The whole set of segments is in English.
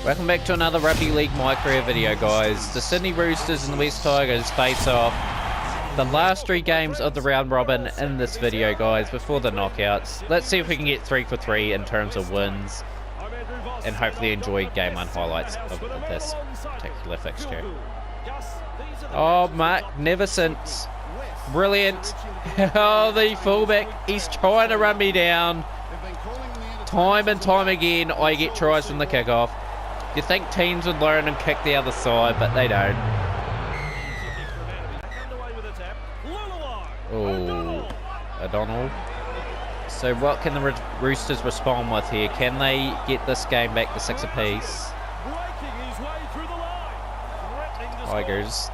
Welcome back to another Rugby League Mycareer video, guys. The Sydney Roosters and the West Tigers face off the last 3 games of the round robin in this video, guys, before the knockouts. Let's see if we can get 3 for 3 in terms of wins and hopefully enjoy game 1 highlights of this particular fixture. Oh, magnificent. Brilliant. Oh, the fullback, he's trying to run me down. Time and time again, I get tries from the kickoff. You think teams would learn and kick the other side, but they don't. Oh, O'Donnell. So what can the Roosters respond with here? Can they get this game back to 6 apiece? Tigers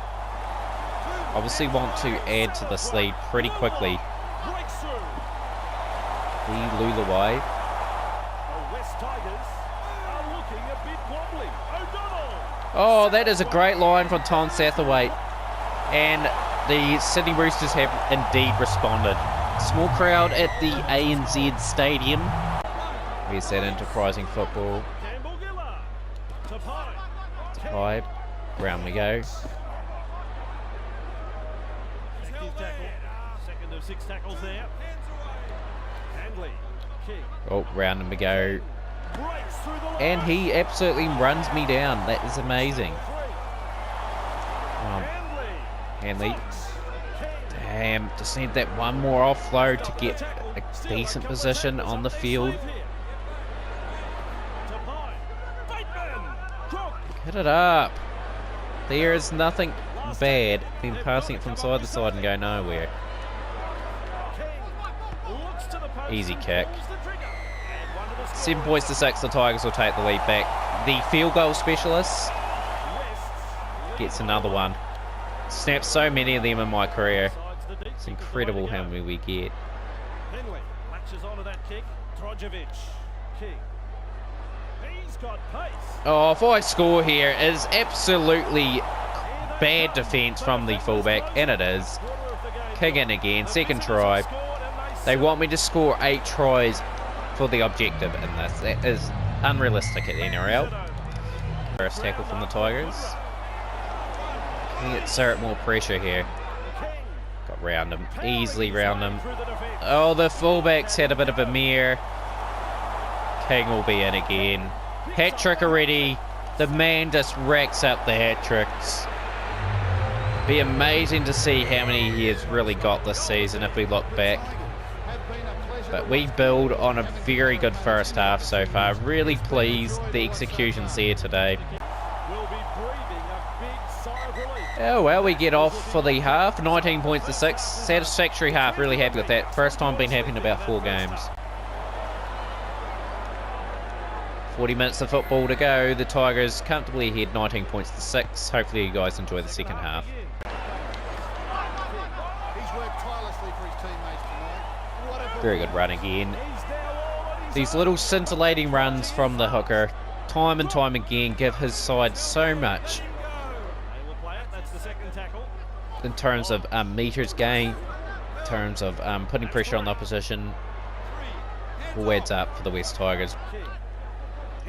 obviously want to add to this lead pretty quickly. Lulawai. Oh, that is a great line from Tom Satterthwaite. And the Sydney Roosters have indeed responded. Small crowd at the ANZ Stadium. Here's that enterprising football. Tapai. Round we go. Second of 6 tackles there. Oh, round and we go. And he absolutely runs me down. That is amazing. Hanley. Damn, just need that one more offload to get a decent position on the field. Hit it up. There is nothing bad in passing it from side to side and go nowhere. Easy kick. 7 points to 6, the Tigers will take the lead back. The field goal specialist gets another one. Snapped so many of them in my career. It's incredible how many we get. Oh, if I score here, it is absolutely bad defence from the fullback, and it is. Kick in again, second try. They want me to score 8 tries for the objective in this. That is unrealistic at the NRL. First tackle from the Tigers. Can we exert more pressure here? Got round him, easily round him. Oh, the fullbacks had a bit of a mare. King will be in again. Hat trick already. The man just racks up the hat tricks. Be amazing to see how many he has really got this season if we look back. But we build on a very good first half so far. Really pleased the execution's there today. Oh well, we get off for the half. 19 points to 6. Satisfactory half. Really happy with that. First time been happy in about 4 games. 40 minutes of football to go. The Tigers comfortably ahead, 19 points to 6. Hopefully you guys enjoy the second half. Very good run again. These little scintillating runs from the hooker, time and time again, give his side so much in terms of metres gain, in terms of putting pressure on the opposition. All adds up for the West Tigers.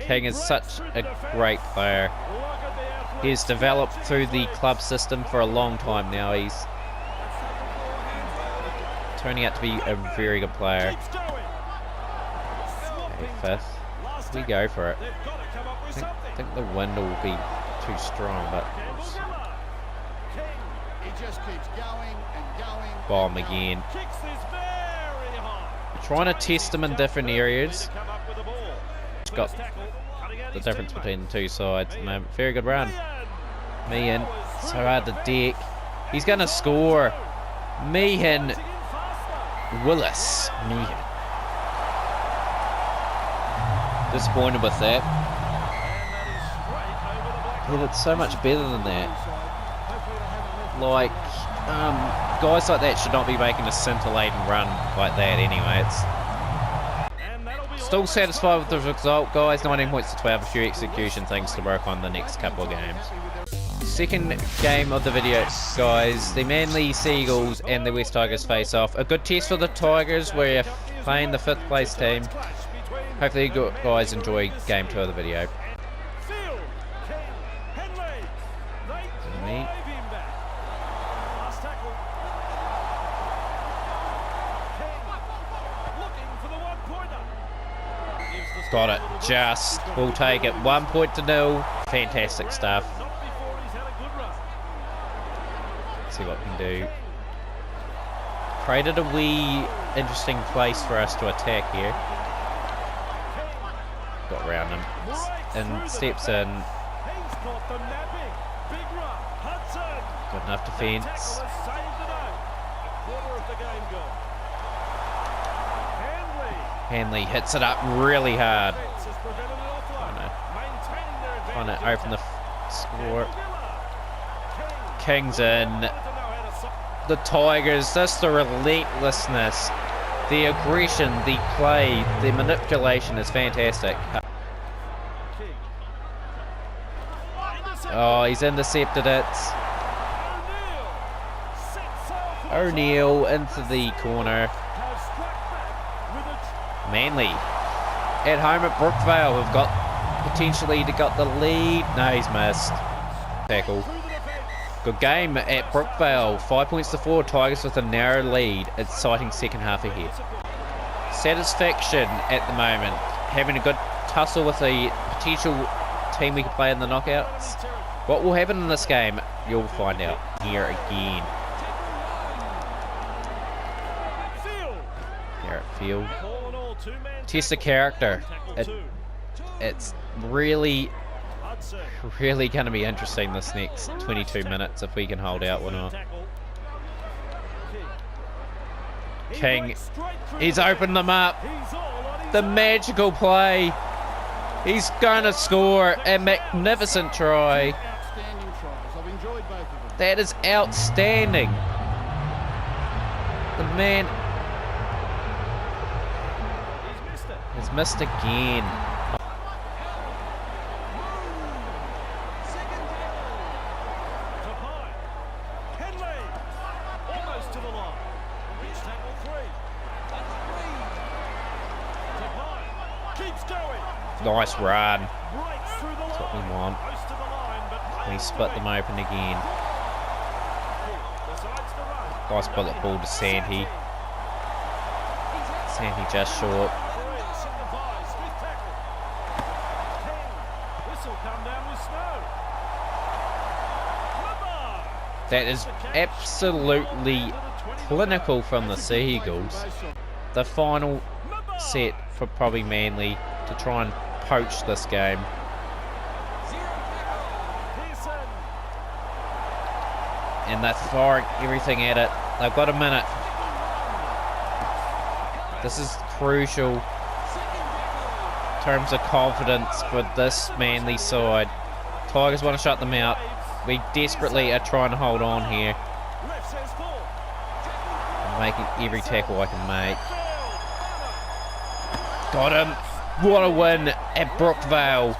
King is such a great player. He's developed through the club system for a long time now. He's turning out to be a very good player. Okay, 5th. We go for it. I think the wind will be too strong, but bomb again. Trying to test them in different areas. Got the difference between the 2 sides at the moment. Very good run. Meehan, so hard to deck. He's going to score. Meehan. Willis. Meehan. Disappointed with that. He did so much better than that. Like, guys like that should not be making a scintillating run like that anyway. It's still satisfied with the result, guys. 19 points to 12. A few execution things to work on the next couple of games. Second game of the video, guys. The Manly Seagulls and the West Tigers face off. A good test for the Tigers. We're playing the 5th place team. Hopefully you guys enjoy game 2 of the video. Me. Got it. Just. We'll take it. 1 point to 0. Fantastic stuff. Let's see what we can do. Created a wee interesting place for us to attack here. Got around him. And steps in. Good enough defence. Hanley hits it up really hard. Trying to open the score. King's in. The Tigers, just the relentlessness, the aggression, the play, the manipulation is fantastic. Oh, he's intercepted it. O'Neill into the corner. Manly at home at Brookvale have got potentially got the lead. No, he's missed. Tackle. Good game at Brookvale. 5 points to 4. Tigers with a narrow lead. Exciting second half ahead. Satisfaction at the moment. Having a good tussle with a potential team we can play in the knockouts. What will happen in this game, you'll find out here again. Here at field. Test the character. It's really going to be interesting this next 22 minutes if we can hold out or not. King, he's opened them up. The magical play. He's going to score a magnificent try. That is outstanding. The man has missed again. Nice run. That's what we want. We split them open again. Nice bullet ball to Sandy. Sandy just short. That is absolutely clinical from the Seagulls. The final set for probably Manly to try and poach this game. And they're throwing everything at it. They've got a minute. This is crucial in terms of confidence for this Manly side. Tigers want to shut them out. We desperately are trying to hold on here. I'm making every tackle I can make. Got him. What a win at Brookvale.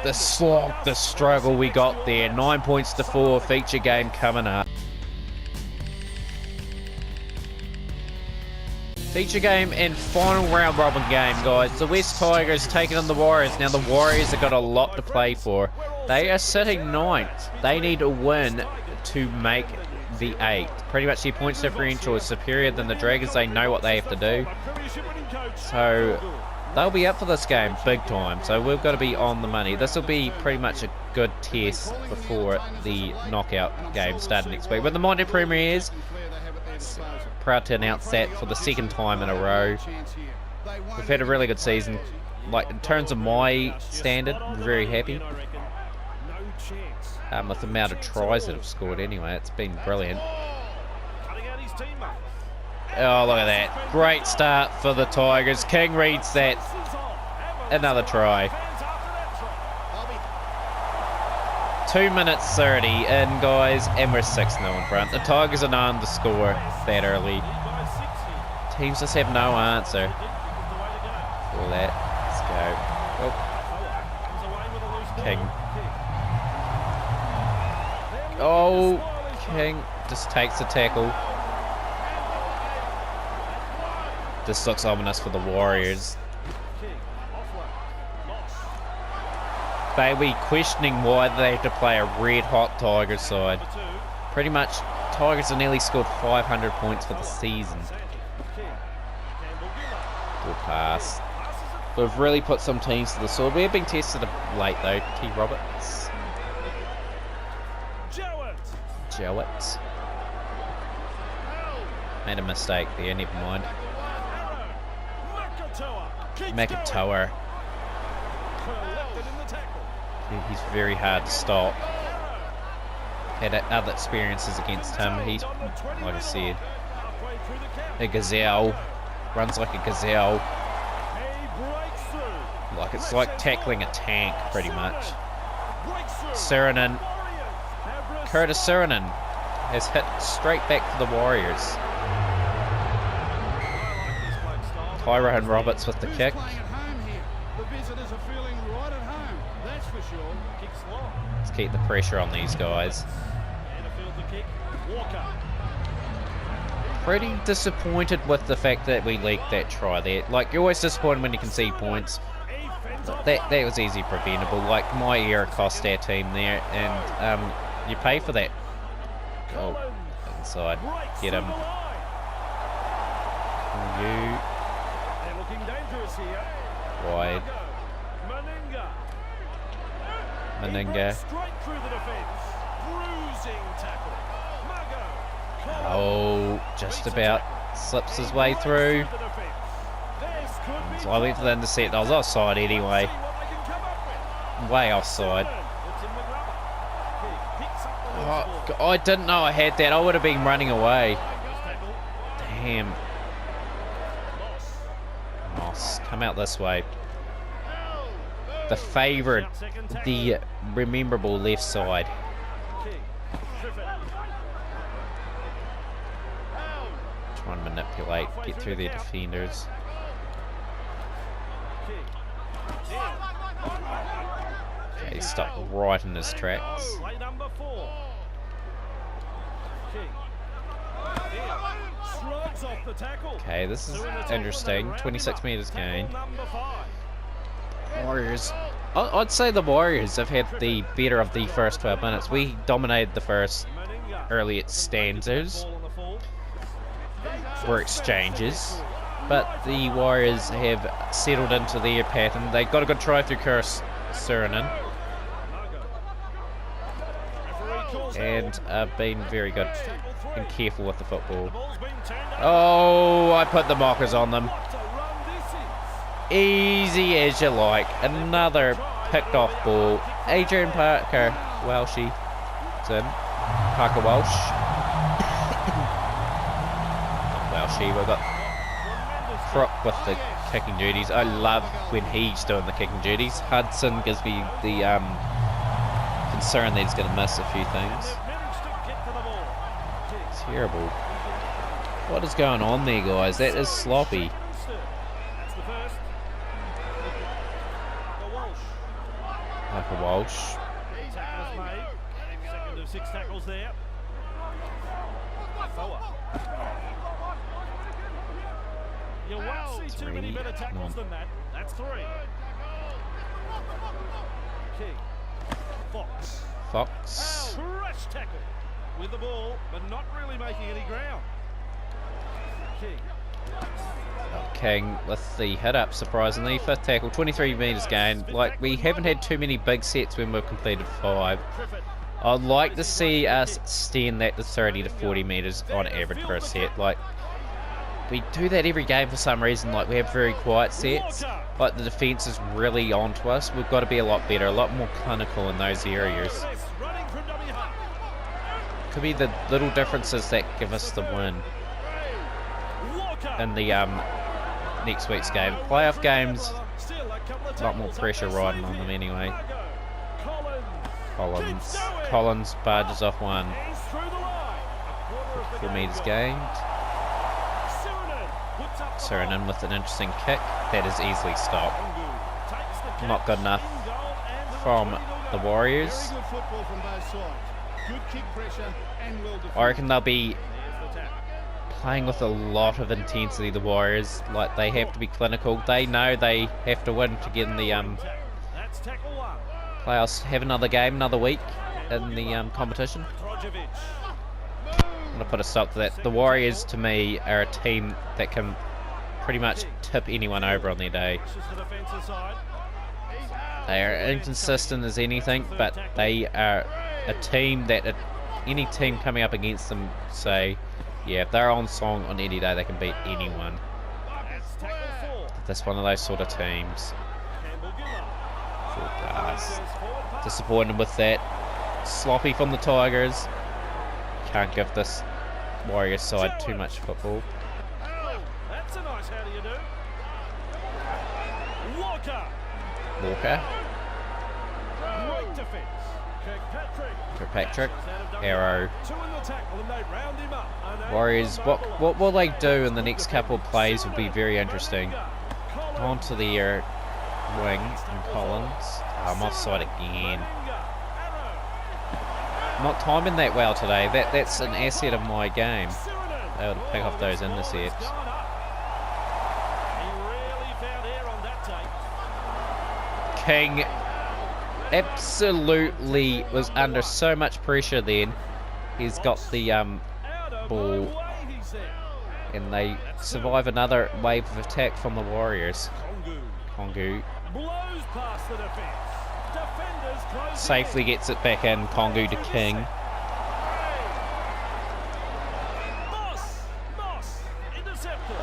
The slog, the struggle we got there. 9 points to 4. Feature game coming up. Feature game and final round robin game, guys. The West Tigers taking on the Warriors. Now the Warriors have got a lot to play for. They are sitting ninth. They need a win to make the 8. Pretty much their points differential is superior than the Dragons. They know what they have to do. So they'll be up for this game big time. So we've got to be on the money. This will be pretty much a good test before the knockout game starting next week. But the Monday Premiers, proud to announce that for the second time in a row. We've had a really good season. Like in terms of my standard, I'm very happy. With the amount of tries that have scored anyway, it's been brilliant. Oh, look at that. Great start for the Tigers. King reads that. Another try. 2 minutes 30 in, guys, and we're 6-0 in front. The Tigers are known to score that early. Teams just have no answer for that. Let's go. Oh. King. Oh, King just takes the tackle. This looks ominous for the Warriors. they'll be questioning why they have to play a red-hot Tigers side. Pretty much, Tigers have nearly scored 500 points for the season. Good pass. We've really put some teams to the sword. We've been tested late though. T. Roberts. Jowett. Made a mistake there, never mind. Mycareer. He's very hard to stop. Had other experiences against him. He's, like I said, a gazelle. Runs like a gazelle. Like it's like tackling a tank, pretty much. Curtis Sirinen has hit straight back to the Warriors. Tyrone Roberts with the kick. Let's keep the pressure on these guys. Pretty disappointed with the fact that we leaked that try there. Like, you're always disappointed when you concede points. That was easily preventable. Like, Mycareer cost our team there, and you pay for that. Go inside. Get him. You. Wide. Meninga. Oh, just about slips his way through. So I went for the intercept. I was offside anyway. Way offside. Oh, I didn't know I had that. I would have been running away. Damn. Moss, come out this way. The favourite, the rememberable left side. Try and manipulate, get through their defenders. Okay, he stopped right in his tracks. Okay, this is interesting. 26 metres gain. Warriors. I'd say the Warriors have had the better of the first 12 minutes. We dominated the first early at stanzas. Were exchanges. But the Warriors have settled into their pattern. They got a good try through Curtis Sirinen. And been very good and careful with the football. Oh, I put the mockers on them. Easy as you like. Another picked off ball. Adrian Parker Welshie. It's in. Parker Welsh. Welshie, we've got Crook with the kicking duties. I love when he's doing the kicking duties. Hudson gives me the concern that he's going to miss a few things. Terrible. What is going on there, guys? That is sloppy. Michael Walsh. Second of 6 tackles there. You won't see too many better tackles than that. That's 3. King. Fox. Crush tackle with the ball, but not really making any ground. King with the hit up, surprisingly. 5th tackle, 23 metres gain. Like, we haven't had too many big sets when we've completed 5. I'd like to see us extend that to 30 to 40 metres on average per set. Like, we do that every game for some reason. Like, we have very quiet sets. Like, the defence is really onto us. We've got to be a lot better, a lot more clinical in those areas. Could be the little differences that give us the win in the next week's game. Playoff games, a lot more pressure riding on them anyway. Collins barges off one. 4 metres gained. Sirinen with an interesting kick that is easily stopped. Not good enough from the Warriors. I reckon they'll be playing with a lot of intensity, the Warriors. Like, they have to be clinical. They know they have to win to get in the playoffs have another game, another week in the competition. I'm going to put a stop to that. The Warriors, to me, are a team that can pretty much tip anyone over on their day. They are inconsistent as anything, but they are a team that any team coming up against them say, yeah, if they're on song on any day, they can beat anyone. That's one of those sort of teams. Full pass. Disappointed with that. Sloppy from the Tigers. Can't give this Warriors side too much football. That's a nice how do you do. Walker. Great defense. Kirkpatrick. Arrow. Warriors, what will they do in the next couple of plays will be very interesting. Onto the wing and Collins. I'm offside again. Not timing that well today. That's an asset of my game. Able to pick off those intercepts. King absolutely was under so much pressure then. He's got the ball, and they survive another wave of attack from the Warriors. Kongu safely gets it back in. Kongu to King.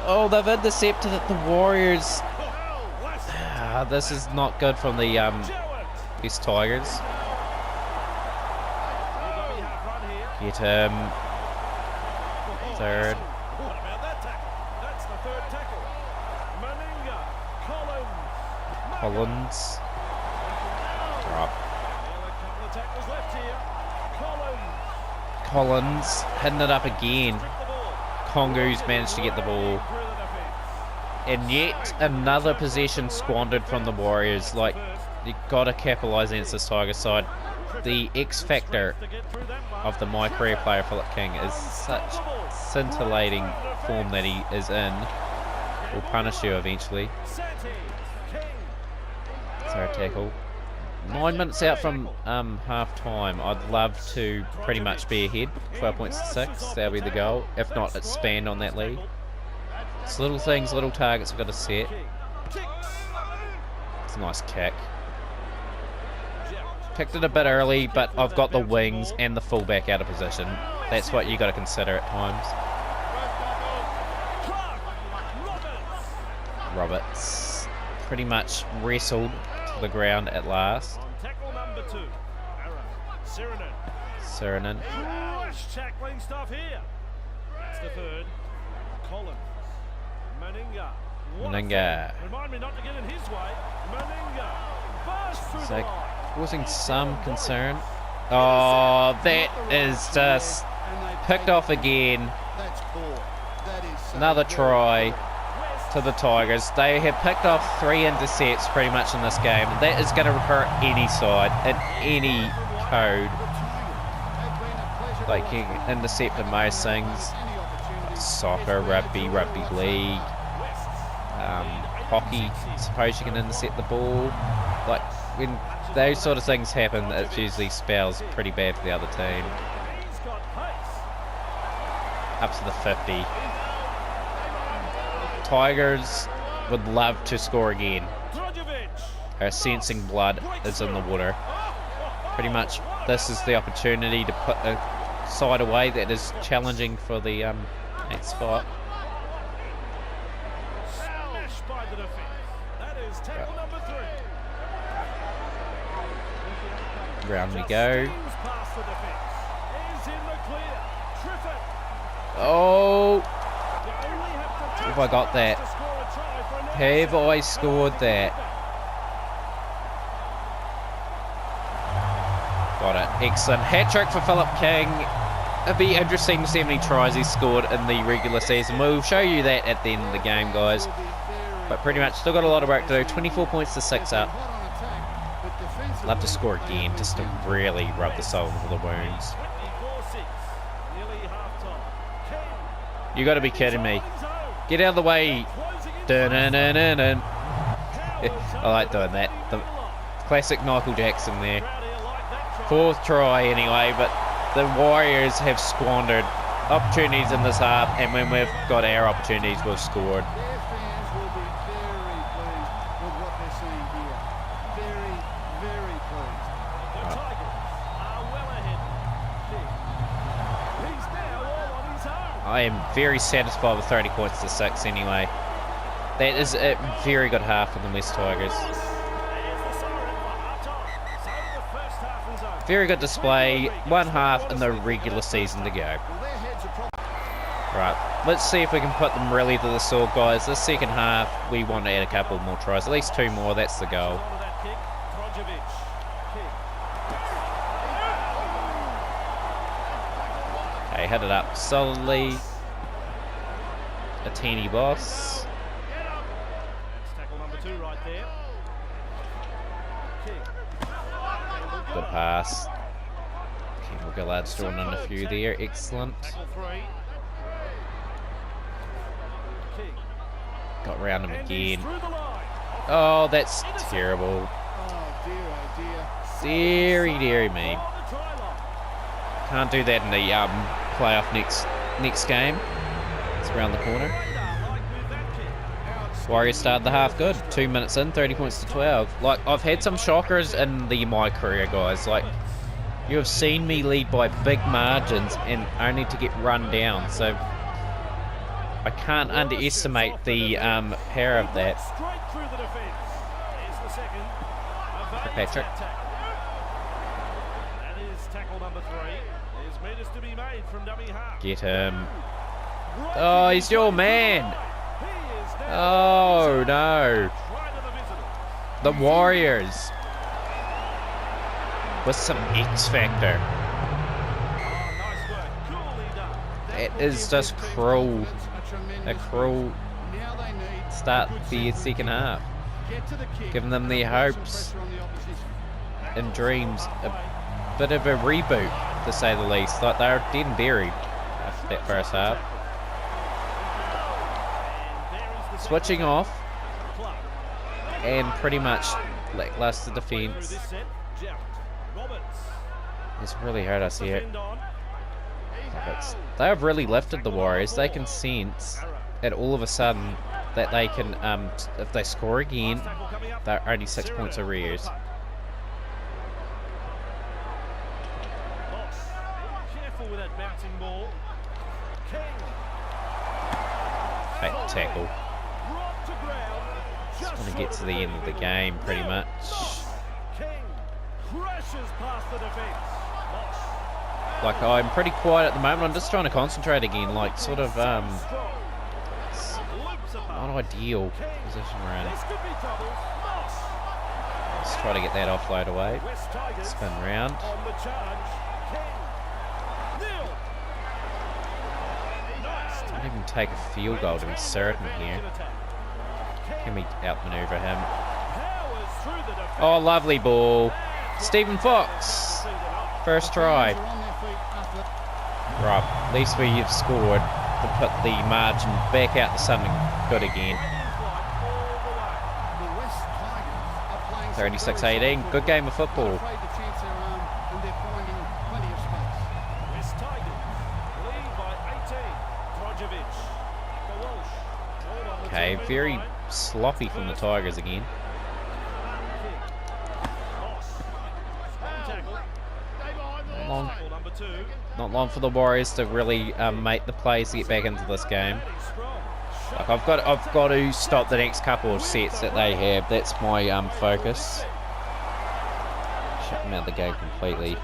Oh, they've intercepted it, the Warriors. This is not good from the West Tigers. Get him. Third. Collins. Drop. Collins hitting it up again. Kongu's managed to get the ball. And yet another possession squandered from the Warriors. Like, you've got to capitalise against this Tiger side. The X factor of the Mycareer player Philip King is such scintillating form that he is in. Will punish you eventually. Sorry, tackle. 9 minutes out from half time. I'd love to pretty much be ahead. 12 points to 6. That'll be the goal. If not, expand on that lead. It's little things, little targets we've got to set. It's a nice kick. Picked it a bit early, but I've got the wings and the fullback out of position. That's what you got to consider at times. Roberts pretty much wrestled to the ground at last. Sirenen. Tackling stuff here. That's the third. Collins. Meninga. Remind me not to get in his way. Meninga. Burst through the line. Causing some concern. Oh, that is just picked off again. Another try to the Tigers. They have picked off 3 intercepts pretty much in this game. That is going to hurt any side in any code. Like, you can intercept in most things. Soccer, rugby, rugby league, hockey. Suppose you can intercept the ball. Like, when those sort of things happen, it usually spells pretty bad for the other team. Up to the 50. Tigers would love to score again. Our sensing blood is in the water. Pretty much, this is the opportunity to put a side away that is challenging for the 8th spot. Round we go. Oh! Have I got that? Have I scored that? Got it. Excellent. Hat-trick for Philip King. It'd be interesting to see how many tries he scored in the regular season. We'll show you that at the end of the game, guys. But pretty much still got a lot of work to do. 24 points to 6 up. Love to score again, just to really rub the salt into the wounds. You got to be kidding me. Get out of the way. Dun -dun -dun -dun -dun. I like doing that. The Classic Michael Jackson there. 4th try anyway, but the Warriors have squandered opportunities in this half, and when we've got our opportunities, we've scored. Their fans will be very pleased with what they're seeing here. Very, very pleased. The Tigers are well ahead. He's now all on his own. I am very satisfied with 30 points to 6 anyway. That is a very good half for the West Tigers. Very good display. 1 half in the regular season to go. Right, let's see if we can put them really to the sword, guys. This second half, we want to add a couple more tries. At least 2 more, that's the goal. Okay, head it up solidly. A teeny boss. Good pass. Kendall Gillard's drawn in a few there. Excellent. Got round him again. Oh, that's terrible. Deary, deary me. Can't do that in the playoff next game. It's around the corner. Warriors started the half good. 2 minutes in, 30 points to 12. Like, I've had some shockers in my career, guys. Like, you have seen me lead by big margins and only to get run down. So I can't underestimate the power of that. For Patrick. Get him. Oh, he's your man. Oh, no. The Warriors. With some X factor. It is just cruel. A cruel start the second half. Giving them their hopes and dreams. A bit of a reboot, to say the least. Like, they're dead and buried after that first half. Switching off. And pretty much lackluster defence. It's really hurt us here. They have really lifted the Warriors. They can sense that all of a sudden that they can, if they score again, they're only 6 points arrears. Back tackle. Just want to get to the end of the game, pretty much. Like, I'm pretty quiet at the moment. I'm just trying to concentrate again. Like, sort of, not ideal position we're in. Let's try to get that offload away. Spin round. Don't even take a field goal to be certain here. Can we outmaneuver him? Oh, lovely ball. Stephen Fox. First try. Right, at least we've scored to put the margin back out to something good again. 36-18. Good game of football. Okay, very sloppy from the Tigers again. Not long for the Warriors to really make the plays to get back into this game. Like, I've got to stop the next couple of sets that they have. That's my focus. Shut them out of the game completely.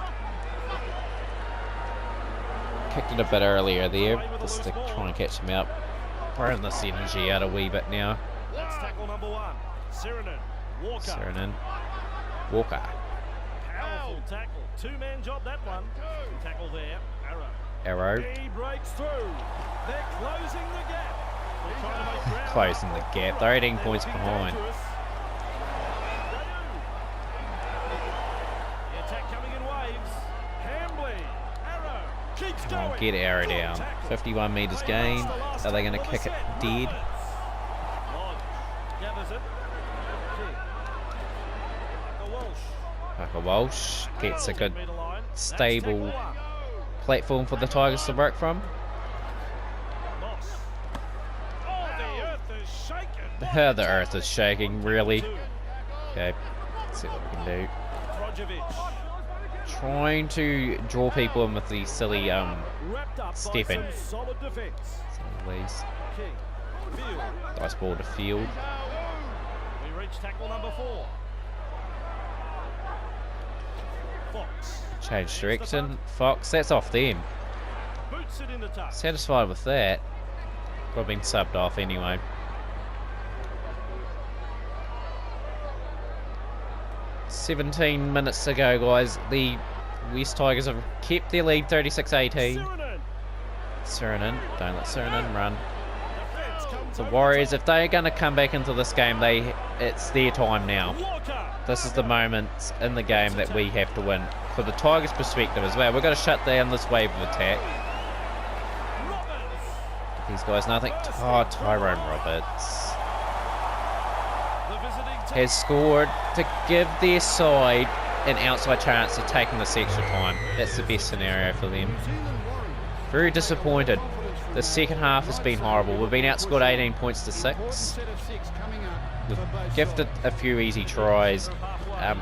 Kicked it a bit earlier there, just to try and catch them out. Wearing this energy out a wee bit now. That's tackle number 1. Sirenen. Walker. Powerful tackle. 2-man job, that one. Tackle there. Arrow. He breaks through. They're closing the gap. Closing the gap. They're 18 points behind. The attack coming in waves. Hambly. Arrow. Keeps going. Get Arrow down. 51 metres gained. Are they going to kick it dead? Gathers it. Walsh gets a good, stable platform for the Tigers to work from. The earth is shaking, really. Okay, let's see what we can do. Trying to draw people in with the silly stepping. Nice ball to field. We reach tackle number 4. Fox. Change direction. Fox, that's off them. Boots it in the touch. Satisfied with that. Got been subbed off anyway. $17 to go, guys. The West Tigers have kept their lead 36-18. Suriname, don't let Suriname run. The Warriors, if they are going to come back into this game, it's their time now. This is the moment in the game that we have to win. For the Tigers' perspective as well, we've got to shut down this wave of attack. These guys, nothing. Oh, Tyrone Roberts has scored to give their side an outside chance of taking this extra time. That's the best scenario for them. Very disappointed. The second half has been horrible. We've been outscored 18 points to 6. We've gifted a few easy tries and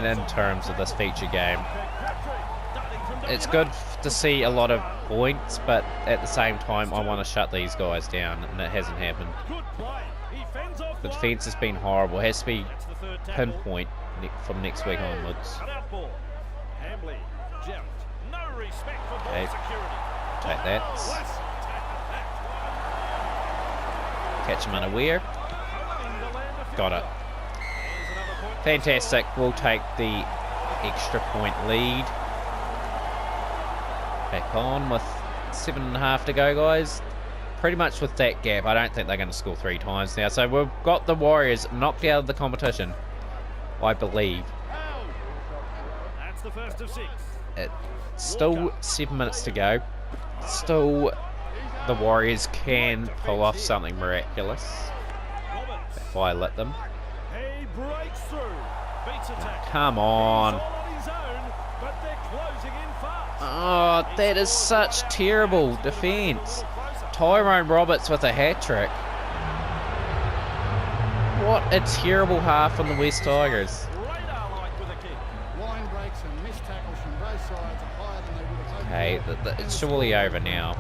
in terms of this feature game. It's good to see a lot of points, but at the same time I want to shut these guys down, and it hasn't happened. The defence has been horrible. It has to be pinpoint from next week onwards. Okay, take that. Catch him unaware. Got it. Fantastic. We'll take the extra point lead. Back on with 7.5 to go, guys. Pretty much with that gap, I don't think they're going to score 3 times now. So we've got the Warriors knocked out of the competition, I believe. That's the first of 6. It's still 7 minutes to go. Still, the Warriors can pull off something miraculous if I let them. He breaks through. Beats attack. Come on. He's all on his own, but they're closing in fast. Oh, that is such terrible defence. Tyrone Roberts with a hat-trick. What a terrible half from the West Tigers. Radar-like with a kick. Line breaks and missed tackles from both sides are higher than they would have hoped. Okay, it's surely over now.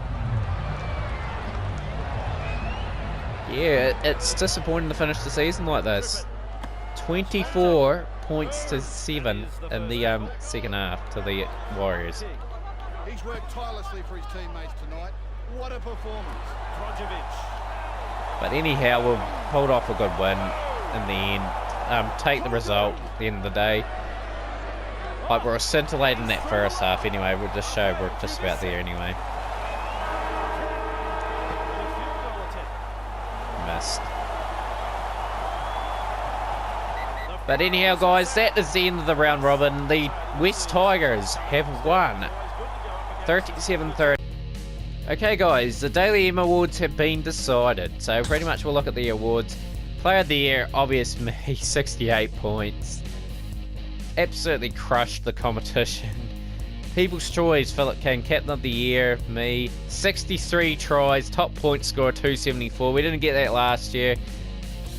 Yeah, it's disappointing to finish the season like this. 24 points to 7 in the second half to the Warriors. He's worked tirelessly for his teammates tonight. What a performance. But anyhow, we'll hold off a good win in the end. Take the result at the end of the day. Like, we're scintillating that first half anyway. We'll just show we're just about there anyway. Missed. But anyhow, guys, that is the end of the round robin. The West Tigers have won 37-30. Okay, guys, the Daily M Awards have been decided. So pretty much we'll look at the awards. Player of the Year, obvious me, 68 points. Absolutely crushed the competition. People's Choice, Philip King. Captain of the Year, me. 63 tries, top point score 274. We didn't get that last year.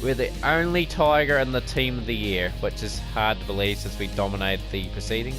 We're the only Tiger in the Team of the Year, which is hard to believe since we dominated the proceedings.